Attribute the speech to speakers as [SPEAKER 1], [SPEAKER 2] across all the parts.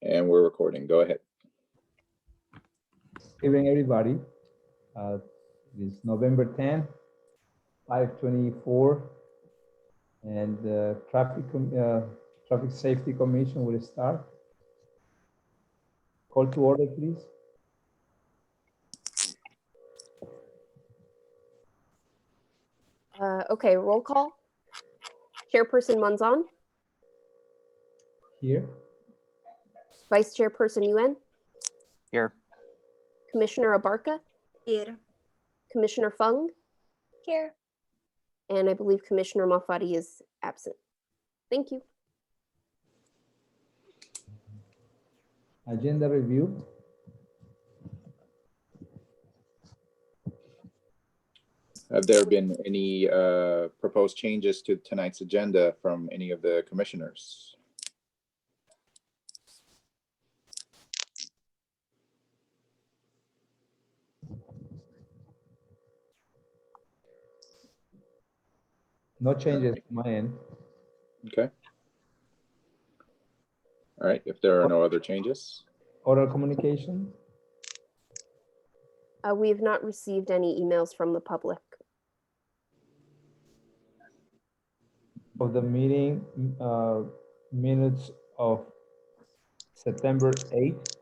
[SPEAKER 1] And we're recording. Go ahead.
[SPEAKER 2] Good evening, everybody. It's November 10th, 5:24, and the Traffic Safety Commission will start. Call to order, please.
[SPEAKER 3] Okay, roll call. Chairperson Monzon,
[SPEAKER 2] Here.
[SPEAKER 3] Vice Chairperson Yuen,
[SPEAKER 4] Here.
[SPEAKER 3] Commissioner Abarca,
[SPEAKER 5] Here.
[SPEAKER 3] Commissioner Fung,
[SPEAKER 5] Here.
[SPEAKER 3] and I believe Commissioner Malfatti is absent. Thank you.
[SPEAKER 2] Agenda review.
[SPEAKER 1] Have there been any proposed changes to tonight's agenda from any of the commissioners?
[SPEAKER 2] No changes to my end.
[SPEAKER 1] Okay. All right, if there are no other changes.
[SPEAKER 2] Oral communication
[SPEAKER 3] We have not received any emails from the public.
[SPEAKER 2] of the meeting minutes of September 8th.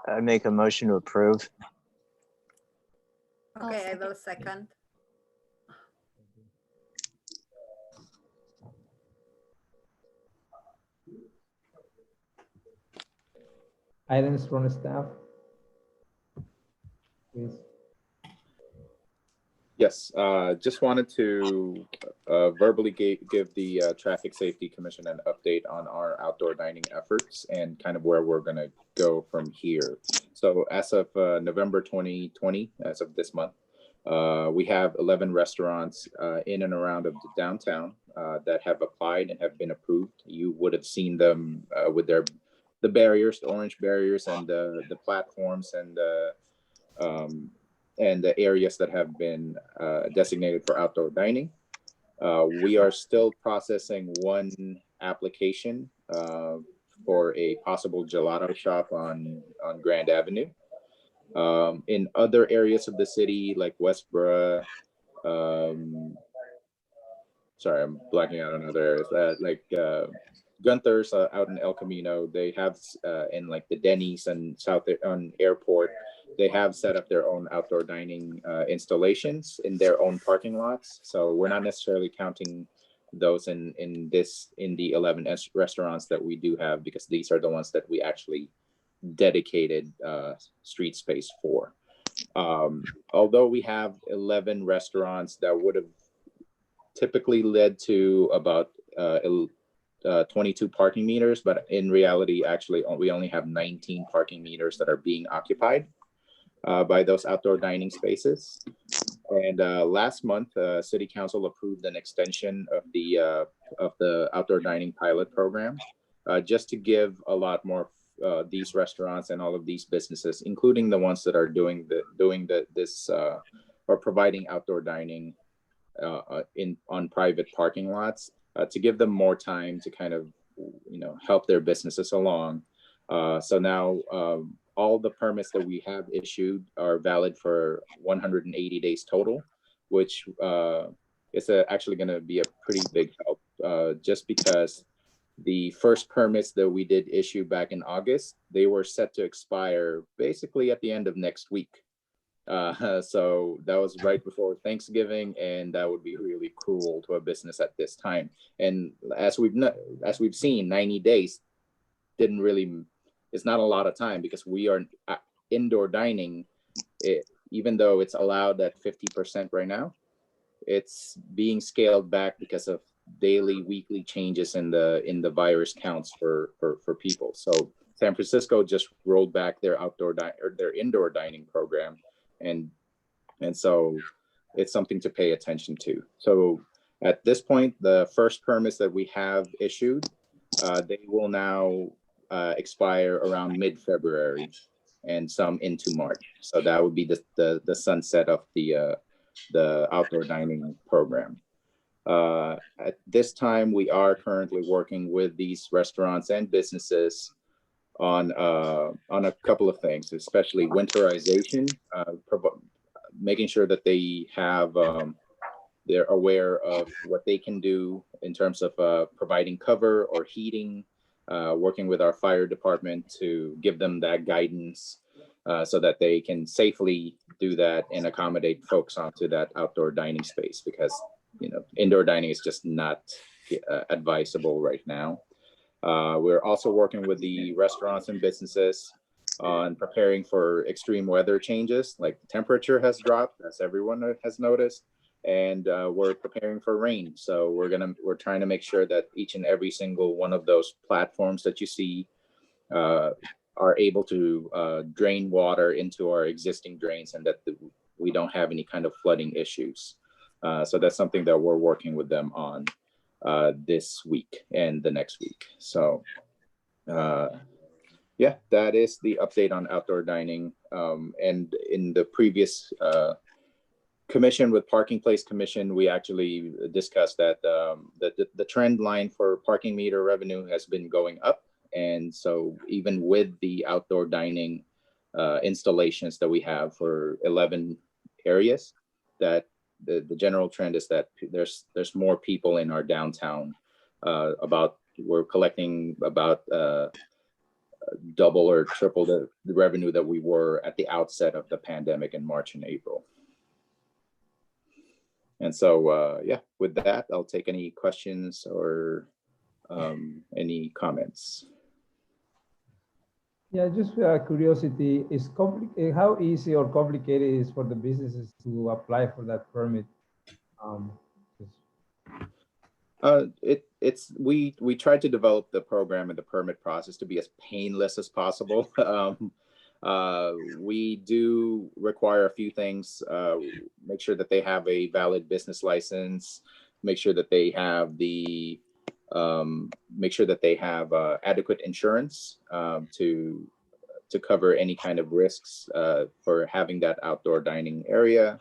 [SPEAKER 4] I make a motion to approve.
[SPEAKER 5] Okay, I will second.
[SPEAKER 2] Items from the staff. Please.
[SPEAKER 1] Yes, just wanted to verbally give the Traffic Safety Commission an update on our outdoor dining efforts and kind of where we're going to go from here. So as of November 2020, as of this month, we have 11 restaurants in and around of the downtown that have applied and have been approved. You would have seen them with the barriers, the orange barriers, and the platforms and the areas that have been designated for outdoor dining. We are still processing one application for a possible gelato shop on Grand Avenue. In other areas of the city, like Westboro, sorry, I'm blacking out on other areas, like Gunther's out in El Camino, they have, in like the Denny's and South on Airport, they have set up their own outdoor dining installations in their own parking lots. So we're not necessarily counting those in the 11 restaurants that we do have, because these are the ones that we actually dedicated street space for. Although we have 11 restaurants, that would have typically led to about 22 parking meters, but in reality, actually, we only have 19 parking meters that are being occupied by those outdoor dining spaces. And last month, City Council approved an extension of the outdoor dining pilot program, just to give a lot more these restaurants and all of these businesses, including the ones that are doing this or providing outdoor dining on private parking lots, to give them more time to kind of help their businesses along. So now all the permits that we have issued are valid for 180 days total, which is actually going to be a pretty big help, just because the first permits that we did issue back in August, they were set to expire basically at the end of next week. So that was right before Thanksgiving, and that would be really cruel to a business at this time. And as we've seen, 90 days it's not a lot of time, because we are indoor dining. Even though it's allowed at 50% right now, it's being scaled back because of daily, weekly changes in the virus counts for people. So San Francisco just rolled back their their indoor dining program, and so it's something to pay attention to. So at this point, the first permits that we have issued, they will now expire around mid-February, and some into March. So that would be the sunset of the outdoor dining program. at this time, we are currently working with these restaurants and businesses on a couple of things, especially winterization, making sure that they have they're aware of what they can do in terms of providing cover or heating, working with our fire department to give them that guidance so that they can safely do that and accommodate folks onto that outdoor dining space, because indoor dining is just not advisable right now. We're also working with the restaurants and businesses on preparing for extreme weather changes, like the temperature has dropped, as everyone has noticed, and we're preparing for rain. So we're trying to make sure that each and every single one of those platforms that you see are able to drain water into our existing drains, and that we don't have any kind of flooding issues. So that's something that we're working with them on this week and the next week. So yeah, that is the update on outdoor dining. And in the previous commission with Parking Place Commission, we actually discussed that the trend line for parking meter revenue has been going up. And so even with the outdoor dining installations that we have for 11 areas, that the general trend is that there's more people in our downtown. We're collecting about double or triple the revenue that we were at the outset of the pandemic in March and April. And so, yeah, with that, I'll take any questions or any comments.
[SPEAKER 2] Yeah, just curiosity, how easy or complicated it is for the businesses to apply for that permit?
[SPEAKER 1] We tried to develop the program and the permit process to be as painless as possible. We do require a few things. Make sure that they have a valid business license. Make sure that they have adequate insurance to cover any kind of risks for having that outdoor dining area.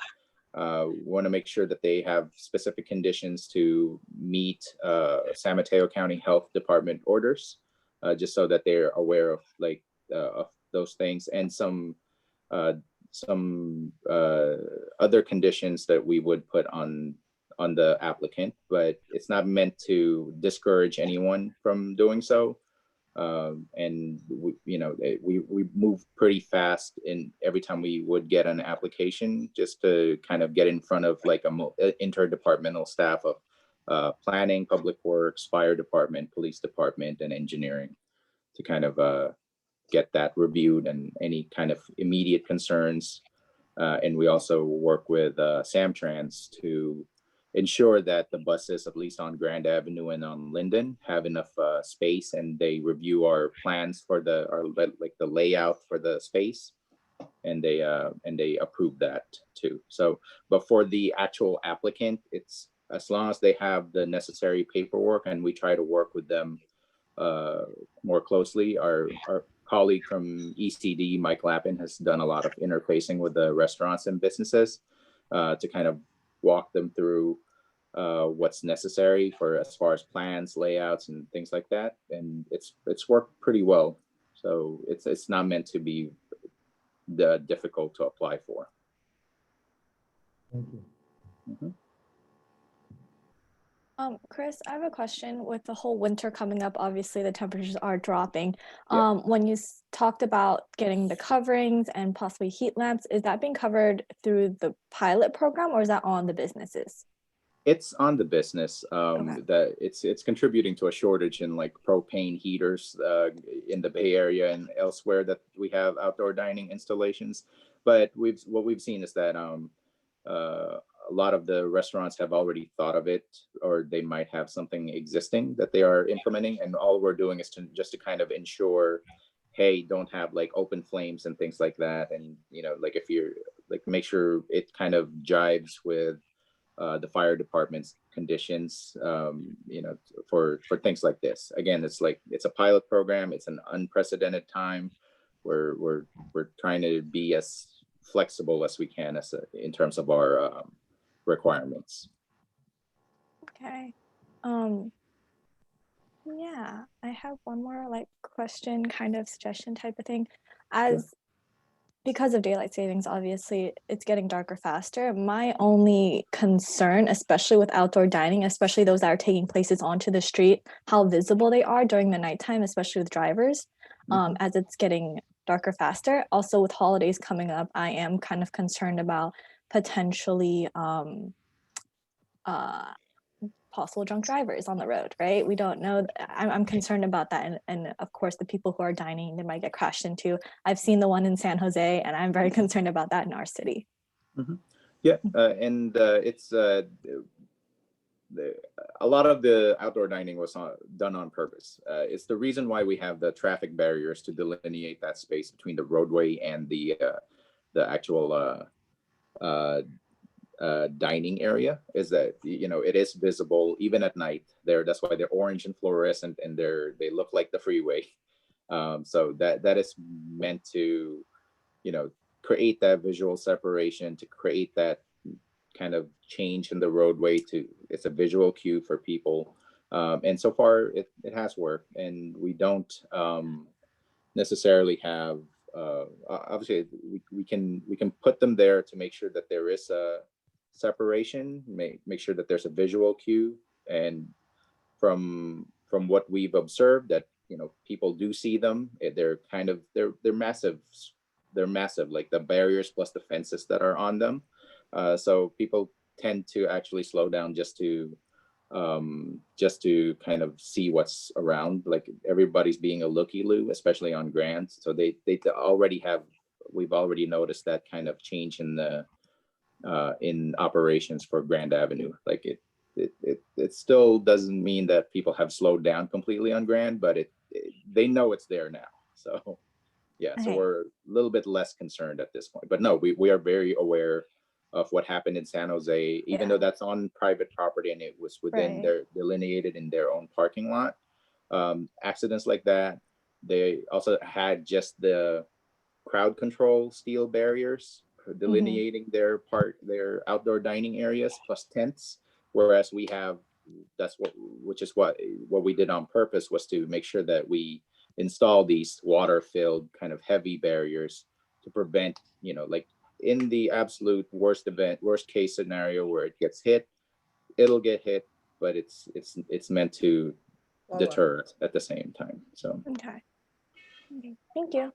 [SPEAKER 1] We want to make sure that they have specific conditions to meet San Mateo County Health Department orders, just so that they're aware of of those things, and some other conditions that we would put on the applicant, but it's not meant to discourage anyone from doing so. And we move pretty fast in every time we would get an application, just to kind of get in front of like interdepartmental staff of planning, public works, fire department, police department, and engineering, to kind of get that reviewed and any kind of immediate concerns. And we also work with Samtrans to ensure that the buses, at least on Grand Avenue and on Linden, have enough space, and they review our plans for the layout for the space, and they approve that too. So, but for the actual applicant, it's as long as they have the necessary paperwork, and we try to work with them more closely. Our colleague from ECD, Mike Lappin, has done a lot of interfacing with the restaurants and businesses to kind of walk them through what's necessary for as far as plans, layouts, and things like that. And it's worked pretty well. So it's not meant to be difficult to apply for.
[SPEAKER 2] Thank you.
[SPEAKER 1] Mm-hmm.
[SPEAKER 6] Chris, I have a question. With the whole winter coming up, obviously the temperatures are dropping.
[SPEAKER 1] Yeah.
[SPEAKER 6] When you talked about getting the coverings and possibly heat lamps, is that being covered through the pilot program, or is that on the businesses?
[SPEAKER 1] It's on the business.
[SPEAKER 6] Okay.
[SPEAKER 1] That it's contributing to a shortage in like propane heaters in the Bay Area and elsewhere that we have outdoor dining installations. But what we've seen is that a lot of the restaurants have already thought of it, or they might have something existing that they are implementing, and all we're doing is just to kind of ensure, hey, don't have like open flames and things like that, and like if you're like, make sure it kind of jives with the fire department's conditions, for things like this. Again, it's a pilot program. It's an unprecedented time. We're trying to be as flexible as we can in terms of our requirements.
[SPEAKER 6] Okay. Yeah, I have one more like question, kind of suggestion type of thing. As because of daylight savings, obviously it's getting darker faster. My only concern, especially with outdoor dining, especially those that are taking places onto the street, how visible they are during the nighttime, especially with drivers, as it's getting darker faster. Also, with holidays coming up, I am kind of concerned about potentially possible drunk drivers on the road, right? We don't know. I'm concerned about that. And of course, the people who are dining, they might get crashed into. I've seen the one in San Jose, and I'm very concerned about that in our city.
[SPEAKER 1] Yeah, and it's a lot of the outdoor dining was done on purpose. It's the reason why we have the traffic barriers to delineate that space between the roadway and the actual dining area, is that it is visible even at night there. That's why they're orange and fluorescent, and they look like the freeway. So that is meant to create that visual separation, to create that kind of change in the roadway. It's a visual cue for people, and so far it has worked. And we don't necessarily have obviously we can put them there to make sure that there is a separation, make sure that there's a visual cue. And from what we've observed, that people do see them. They're massive. They're massive, like the barriers plus the fences that are on them. So people tend to actually slow down just to kind of see what's around. Like everybody's being a looky-loo, especially on Grand. So we've already noticed that kind of change in the in operations for Grand Avenue. Like it still doesn't mean that people have slowed down completely on Grand, but they know it's there now. So yeah, so we're a little bit less concerned at this point. But no, we are very aware of what happened in San Jose, even though that's on private property and it was within their delineated in their own parking lot. Accidents like that. They also had just the crowd control steel barriers delineating their outdoor dining areas plus tents, whereas we have what we did on purpose, was to make sure that we install these water-filled kind of heavy barriers to prevent, like in the absolute worst case scenario where it gets hit, it'll get hit, but it's meant to deter at the same time. So
[SPEAKER 6] okay, thank you.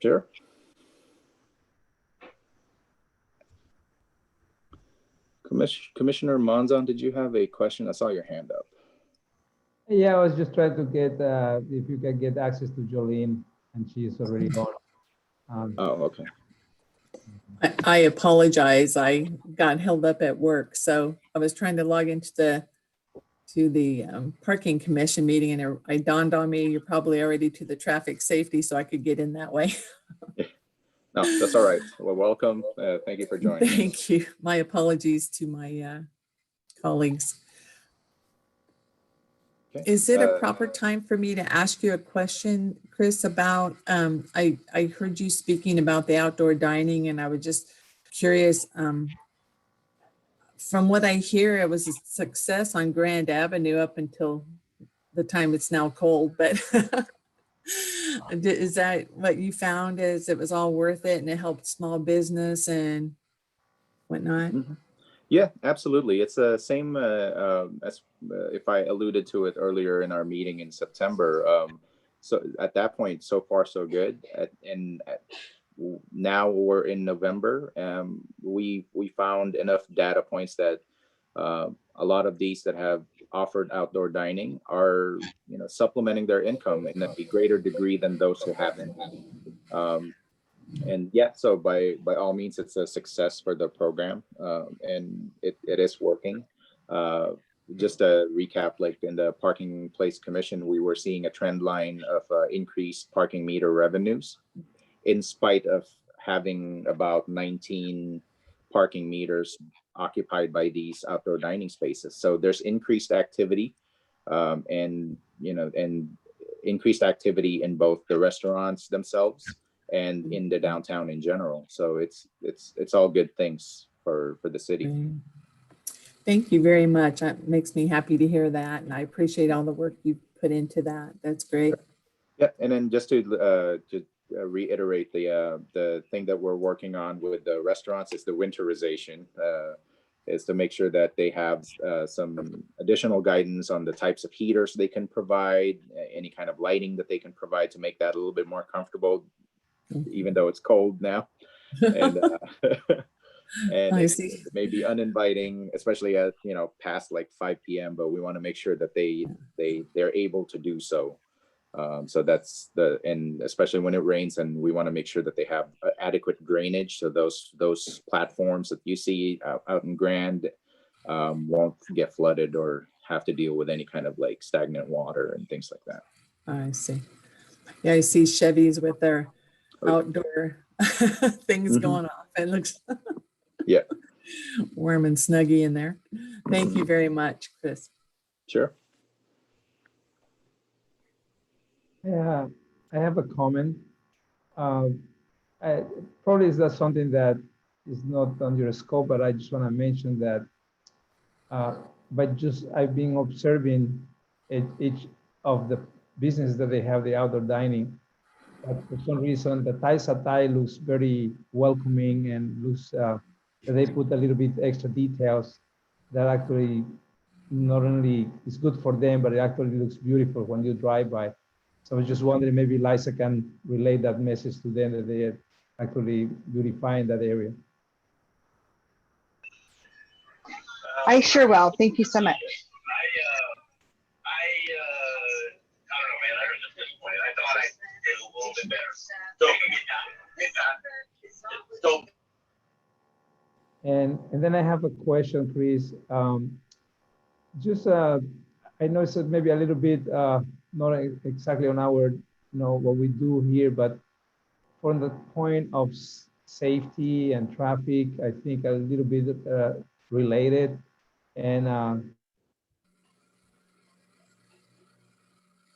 [SPEAKER 1] Sure. Commissioner Monzon, did you have a question? I saw your hand up.
[SPEAKER 2] Yeah, I was just trying to get if you can get access to Jolene, and she's already on.
[SPEAKER 1] Oh, okay.
[SPEAKER 7] I apologize. I got held up at work, so I was trying to log into the parking commission meeting, and it dawned on me you're probably already to the traffic safety, so I could get in that way.
[SPEAKER 1] No, that's all right. Well, welcome. Thank you for joining.
[SPEAKER 7] Thank you. My apologies to my colleagues.
[SPEAKER 1] Okay.
[SPEAKER 7] Is it a proper time for me to ask you a question, Chris, about, I heard you speaking about the outdoor dining, and I was just curious, from what I hear, it was a success on Grand Avenue up until the time it's now cold, but is that what you found, is it was all worth it and it helped small business and whatnot?
[SPEAKER 1] Mm-hmm. Yeah, absolutely. It's the same as if I alluded to it earlier in our meeting in September. So at that point, so far so good. Now we're in November. We found enough data points that a lot of these that have offered outdoor dining are supplementing their income in a greater degree than those who haven't. And yeah, so by all means, it's a success for the program, and it is working. Just to recap, like in the Parking Place Commission, we were seeing a trend line of increased parking meter revenues, in spite of having about 19 parking meters occupied by these outdoor dining spaces. So there's increased activity, and increased activity in both the restaurants themselves and in the downtown in general. So it's all good things for the city.
[SPEAKER 7] Thank you very much. That makes me happy to hear that. And I appreciate all the work you put into that. That's great.
[SPEAKER 1] Yeah, and then just to reiterate the thing that we're working on with the restaurants is the winterization. Is to make sure that they have some additional guidance on the types of heaters they can provide, any kind of lighting that they can provide to make that a little bit more comfortable, even though it's cold now. And and
[SPEAKER 7] I
[SPEAKER 1] it
[SPEAKER 7] see.
[SPEAKER 1] may be uninviting, especially at past like 5 p.m. But we want to make sure that they're able to do so. So that's and especially when it rains, and we want to make sure that they have adequate drainage, so those platforms that you see out in Grand won't get flooded or have to deal with any kind of like stagnant water and things like that.
[SPEAKER 7] I see. Yeah, I see Chevys with their outdoor things going off. It looks
[SPEAKER 1] Yeah,
[SPEAKER 7] warm and snuggy in there. Thank you very much, Chris.
[SPEAKER 1] sure.
[SPEAKER 2] Yeah, I have a comment. Probably is that something that is not on your scope, but I just want to mention that I've been observing each of the businesses that they have the outdoor dining. But for some reason, the Thai satay looks very welcoming and looks that they put a little bit extra details that actually not only is good for them, but it actually looks beautiful when you drive by. So I was just wondering, maybe Liza can relay that message to them that they are actually beautifying that area.
[SPEAKER 8] I sure will. Thank you so much.
[SPEAKER 9] I don't know, man. I was just disappointed. I thought I did a little bit better.
[SPEAKER 2] And then I have a question, Chris. I know it's maybe a little bit not exactly on our, what we do here, but from the point of safety and traffic, I think a little bit related. And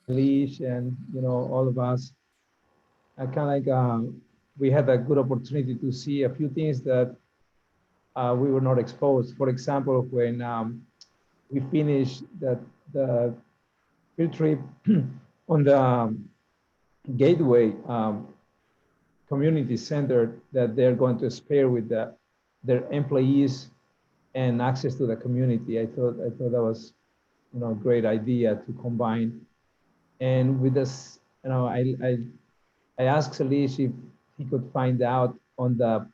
[SPEAKER 2] Leash and all of us, I kind of like we had a good opportunity to see a few things that we were not exposed. For example, when we finished the field trip on the Gateway community center that they're going to spare with their employees and access to the community. I thought that was a great idea to combine. And with this, I asked Salish if he could find out on the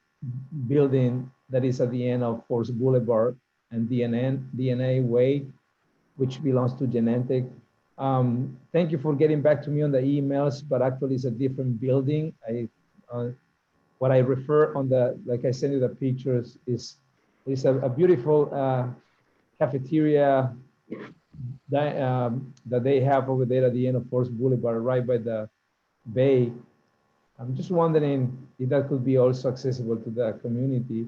[SPEAKER 2] building that is at the end of Force Boulevard and DNA Way, which belongs to Genentech. Thank you for getting back to me on the emails, but actually it's a different building. What I refer on like I sent you the pictures, is a beautiful cafeteria that they have over there at the end of Force Boulevard, right by the bay. I'm just wondering if that could be also accessible to the community.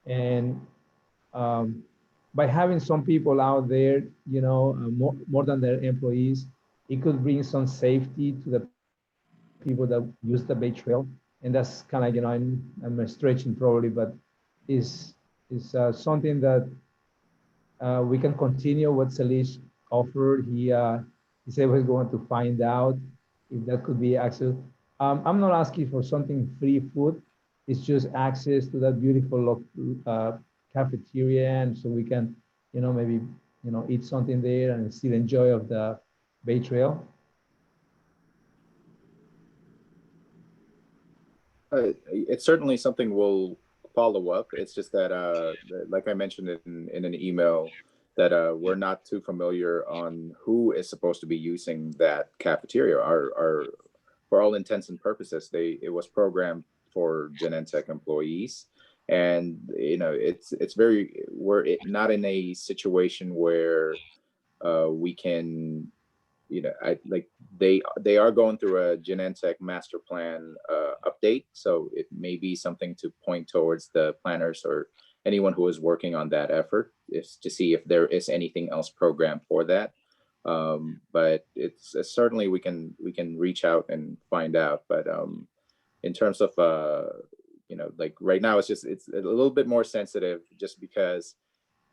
[SPEAKER 2] And by having some people out there, more than their employees, it could bring some safety to the people that use the Bay Trail. And that's kind of, I'm stretching probably, but is something that we can continue what Salish offered. He said we're going to find out if that could be access. I'm not asking for something free food. It's just access to that beautiful cafeteria, and so we can, maybe, eat something there and still enjoy of the Bay Trail.
[SPEAKER 1] It's certainly something we'll follow up. It's just that, like I mentioned in an email, that we're not too familiar on who is supposed to be using that cafeteria. For all intents and purposes, it was programmed for Genentech employees, and we're not in a situation where we can, they are going through a Genentech master plan update, so it may be something to point towards the planners or anyone who is working on that effort, is to see if there is anything else programmed for that. But it's certainly we can reach out and find out. But in terms of like right now, it's a little bit more sensitive, just because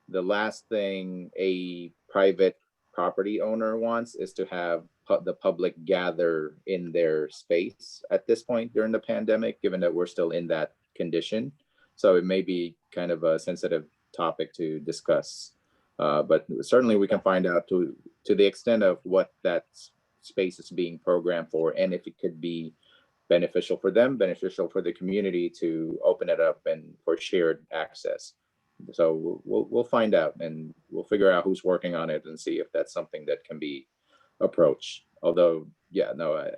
[SPEAKER 1] the last thing a private property owner wants is to have the public gather in their space at this point during the pandemic, given that we're still in that condition. So it may be kind of a sensitive topic to discuss, but certainly we can find out to the extent of what that space is being programmed for, and if it could be beneficial for them, beneficial for the community to open it up and for shared access. So we'll find out, and we'll figure out who's working on it and see if that's something that can be approached. Although, yeah, no, I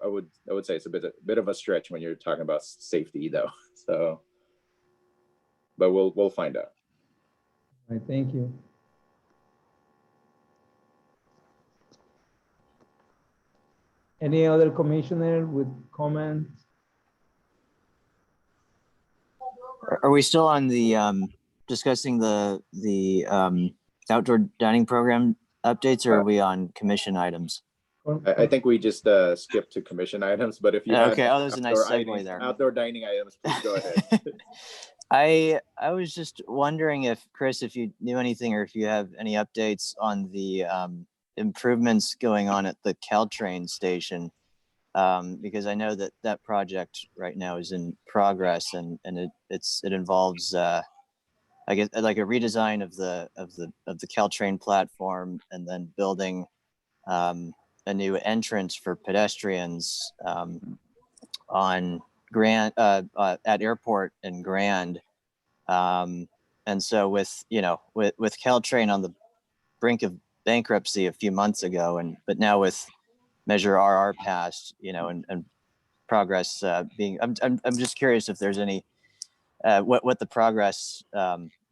[SPEAKER 1] would say it's a bit of a stretch when you're talking about safety, though. So, but we'll find out.
[SPEAKER 2] All right, thank you. Any other commissioner with comments?
[SPEAKER 4] Are we still on the discussing the outdoor dining program updates, or are we on commission items?
[SPEAKER 1] I think we just skipped to commission items, but if you had
[SPEAKER 4] Okay, oh, there's a nice
[SPEAKER 1] outdoor
[SPEAKER 4] segue there.
[SPEAKER 1] outdoor dining items, please go ahead.
[SPEAKER 4] I was just wondering if, Chris, if you knew anything or if you have any updates on the improvements going on at the Caltrain station, because I know that that project right now is in progress, and it involves I guess like a redesign of the Caltrain platform, and then building a new entrance for pedestrians on Grand at Airport in Grand. And so with Caltrain on the brink of bankruptcy a few months ago, but now with Measure RR passed, and progress being, I'm just curious if there's any what the progress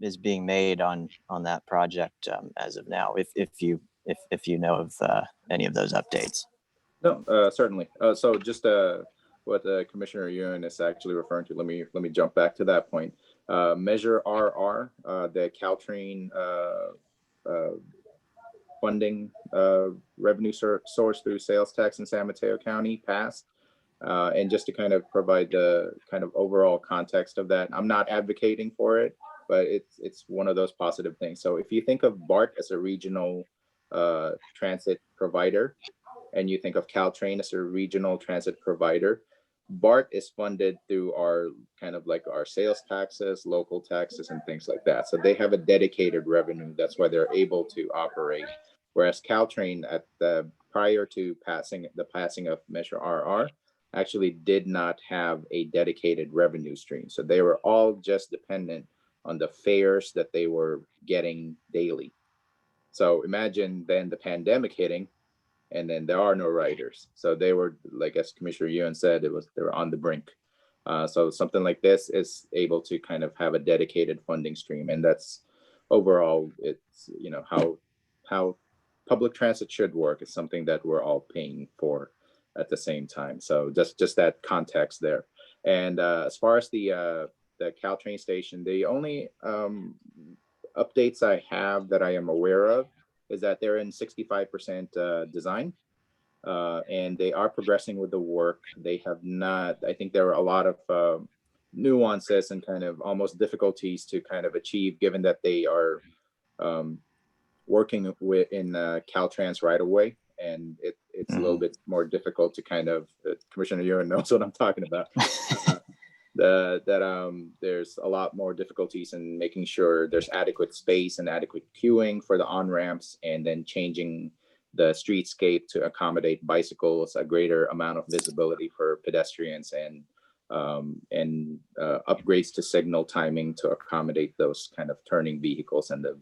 [SPEAKER 4] is being made on that project as of now, if you know of any of those updates.
[SPEAKER 1] No, certainly. So just what Commissioner Ewan is actually referring to. Let me jump back to that point. Measure RR, the Caltrain funding revenue source through sales tax in San Mateo County passed. And just to kind of provide the kind of overall context of that, I'm not advocating for it, but it's one of those positive things. So if you think of BART as a regional transit provider, and you think of Caltrain as a regional transit provider, BART is funded through our kind of like our sales taxes, local taxes, and things like that. So they have a dedicated revenue. That's why they're able to operate. Whereas Caltrain, prior to the passing of Measure RR, actually did not have a dedicated revenue stream. So they were all just dependent on the fares that they were getting daily. So imagine then the pandemic hitting, and then there are no riders. So they were, like as Commissioner Ewan said, they were on the brink. So something like this is able to kind of have a dedicated funding stream, and that's overall, it's how public transit should work. It's something that we're all paying for at the same time. So just that context there. And as far as the Caltrain station, the only updates I have that I am aware of is that they're in 65% design, and they are progressing with the work. They have not, I think there are a lot of nuances and kind of almost difficulties to kind of achieve, given that they are working in Caltrans right away. And it's a little bit more difficult to kind of, Commissioner Ewan knows what I'm talking about. There's a lot more difficulties in making sure there's adequate space and adequate queuing for the on-ramps, and then changing the streetscape to accommodate bicycles, a greater amount of visibility for pedestrians, and upgrades to signal timing to accommodate those kind of turning vehicles and the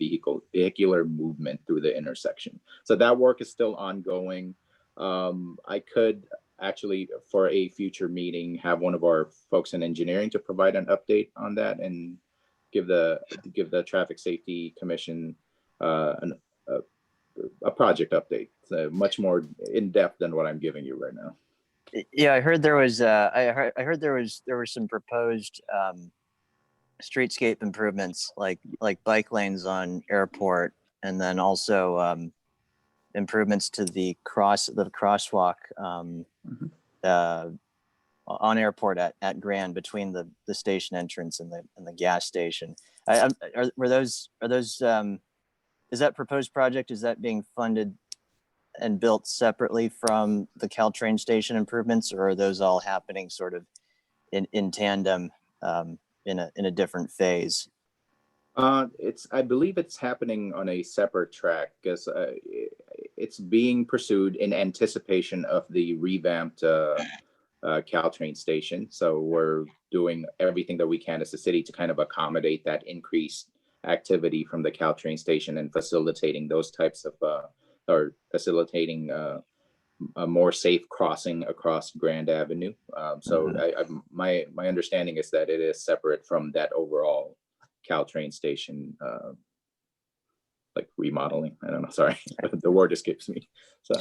[SPEAKER 1] vehicular movement through the intersection. So that work is still ongoing. I could actually, for a future meeting, have one of our folks in engineering to provide an update on that and give the Traffic Safety Commission a project update. It's much more in depth than what I'm giving you right now.
[SPEAKER 4] Yeah, I heard there was I heard there were some proposed streetscape improvements, like bike lanes on Airport, and then also improvements to the crosswalk on Airport at Grand, between the station entrance and the gas station. Are those is that proposed project, is that being funded and built separately from the Caltrain station improvements, or are those all happening sort of in tandem in a different phase?
[SPEAKER 1] I believe it's happening on a separate track because it's being pursued in anticipation of the revamped Caltrain station. So we're doing everything that we can as a city to kind of accommodate that increased activity from the Caltrain station and facilitating those types of or facilitating a more safe crossing across Grand Avenue. So my understanding is that it is separate from that overall Caltrain station, like remodeling. I don't know. Sorry, the word escapes me. So,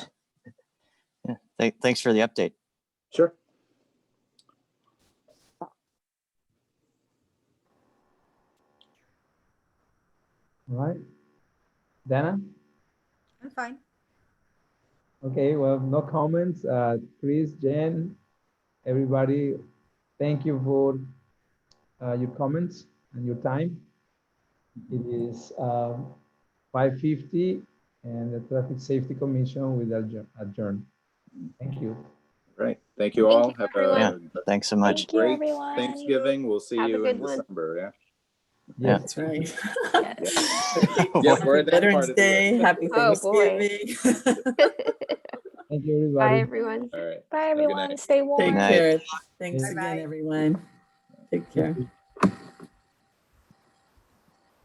[SPEAKER 4] yeah. Thanks for the update.
[SPEAKER 1] Sure.
[SPEAKER 2] All right. Dana?
[SPEAKER 5] I'm fine.
[SPEAKER 2] Okay, well, no comments. Chris, Jen, everybody, thank you for your comments and your time. It is 5:50 and the Traffic Safety Commission will adjourn. Thank you.
[SPEAKER 1] Right. Thank you all.
[SPEAKER 3] Thank you, everyone.
[SPEAKER 4] Yeah, thanks so much.
[SPEAKER 6] Thank you,
[SPEAKER 1] Great
[SPEAKER 6] everyone.
[SPEAKER 1] Thanksgiving. We'll see
[SPEAKER 3] Have a
[SPEAKER 1] you in
[SPEAKER 3] good one.
[SPEAKER 1] December. Yeah.
[SPEAKER 2] Yes.
[SPEAKER 7] That's right.
[SPEAKER 6] Yes.
[SPEAKER 1] Yes, we're at that
[SPEAKER 7] Veterans
[SPEAKER 1] part of the
[SPEAKER 7] Day,
[SPEAKER 1] year.
[SPEAKER 7] happy
[SPEAKER 3] Oh, boy.
[SPEAKER 7] Thanksgiving.
[SPEAKER 2] Thank you,
[SPEAKER 3] Bye,
[SPEAKER 2] everybody.
[SPEAKER 3] everyone.
[SPEAKER 1] All right.
[SPEAKER 6] Bye,
[SPEAKER 1] Have a good
[SPEAKER 6] everyone.
[SPEAKER 1] night.
[SPEAKER 6] Stay
[SPEAKER 7] Take
[SPEAKER 6] warm.
[SPEAKER 4] night.
[SPEAKER 7] care. Thanks
[SPEAKER 2] Yeah.
[SPEAKER 7] again,
[SPEAKER 5] Bye-bye.
[SPEAKER 7] everyone. Take care.
[SPEAKER 2] Thank you.